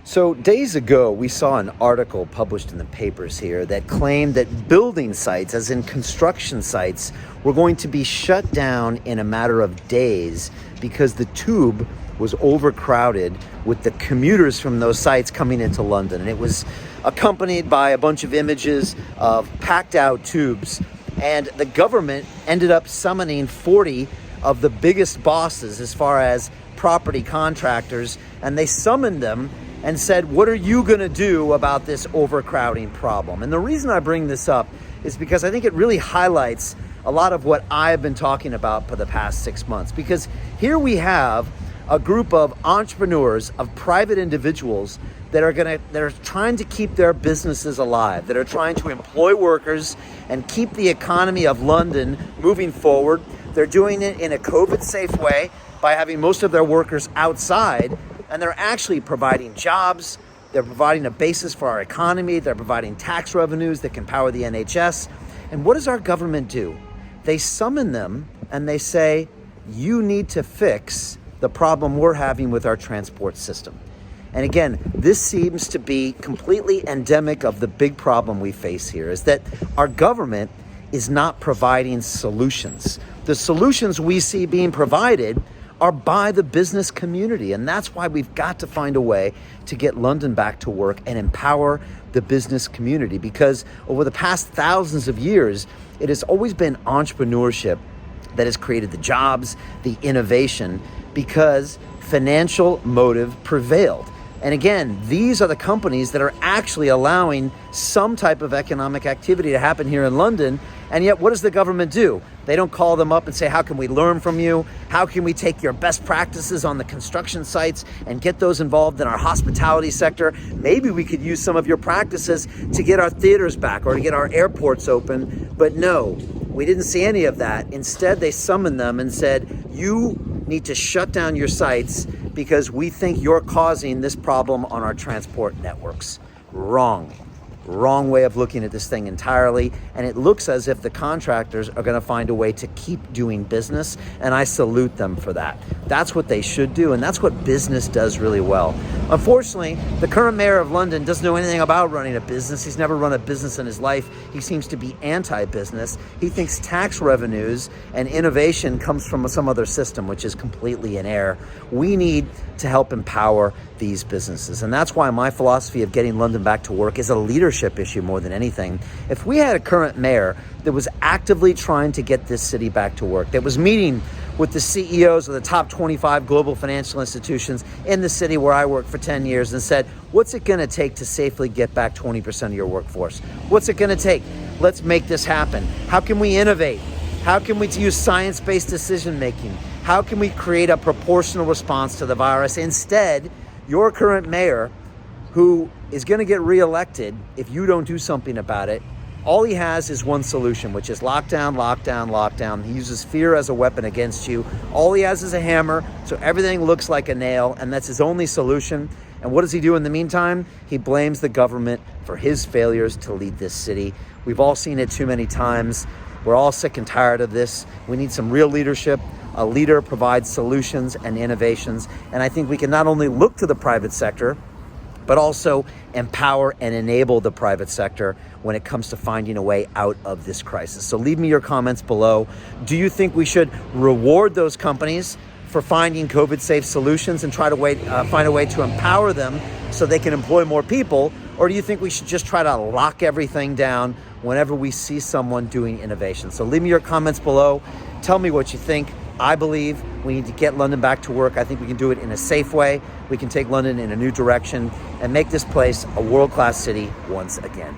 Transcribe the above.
So days ago, we saw an article published in the papers here that claimed that building sites, as in construction sites, were going to be shut down in a matter of days because the tube was overcrowded with the commuters from those sites coming into London. And it was accompanied by a bunch of images of packed out tubes. And the government ended up summoning 40 of the biggest bosses as far as property contractors, and they summoned them and said, what are you going to do about this overcrowding problem? And the reason I bring this up is because I think it really highlights a lot of what I've been talking about for the past 6 months. Because here we have a group of entrepreneurs, of private individuals that are trying to keep their businesses alive, that are trying to employ workers and keep the economy of London moving forward. They're doing it in a COVID-safe way by having most of their workers outside, and they're actually providing jobs. They're providing a basis for our economy. They're providing tax revenues that can power the NHS. And what does our government do? They summon them and they say, you need to fix the problem we're having with our transport system. And again, this seems to be completely endemic of the big problem we face here, is that our government is not providing solutions. The solutions we see being provided are by the business community. And that's why we've got to find a way to get London back to work and empower the business community. Because over the past thousands of years, it has always been entrepreneurship that has created the jobs, the innovation, because financial motive prevailed. And again, these are the companies that are actually allowing some type of economic activity to happen here in London. And yet, what does the government do? They don't call them up and say, how can we learn from you? How can we take your best practices on the construction sites and get those involved in our hospitality sector? Maybe we could use some of your practices to get our theaters back or to get our airports open. But no, we didn't see any of that. Instead, they summoned them and said, you need to shut down your sites because we think you're causing this problem on our transport networks. Wrong way of looking at this thing entirely. And it looks as if the contractors are going to find a way to keep doing business. And I salute them for that. That's what they should do. And that's what business does really well. Unfortunately, the current mayor of London doesn't know anything about running a business. He's never run a business in his life. He seems to be anti-business. He thinks tax revenues and innovation comes from some other system, which is completely in error. We need to help empower these businesses. And that's why my philosophy of getting London back to work is a leadership issue more than anything. If we had a current mayor that was actively trying to get this city back to work, that was meeting with the CEOs of the top 25 global financial institutions in the city where I worked for 10 years and said, what's it going to take to safely get back 20% of your workforce? What's it going to take? Let's make this happen. How can we innovate? How can we use science-based decision-making? How can we create a proportional response to the virus? Instead, your current mayor, who is going to get reelected if you don't do something about it, all he has is one solution, which is lockdown, lockdown, lockdown. He uses fear as a weapon against you. All he has is a hammer, so everything looks like a nail, and that's his only solution. And what does he do in the meantime? He blames the government for his failures to lead this city. We've all seen it too many times. We're all sick and tired of this. We need some real leadership. A leader provides solutions and innovations. And I think we can not only look to the private sector, but also empower and enable the private sector when it comes to finding a way out of this crisis. So leave me your comments below. Do you think we should reward those companies for finding COVID-safe solutions and try to find a way to empower them so they can employ more people? Or do you think we should just try to lock everything down whenever we see someone doing innovation? So leave me your comments below. Tell me what you think. I believe we need to get London back to work. I think we can do it in a safe way. We can take London in a new direction and make this place a world-class city once again.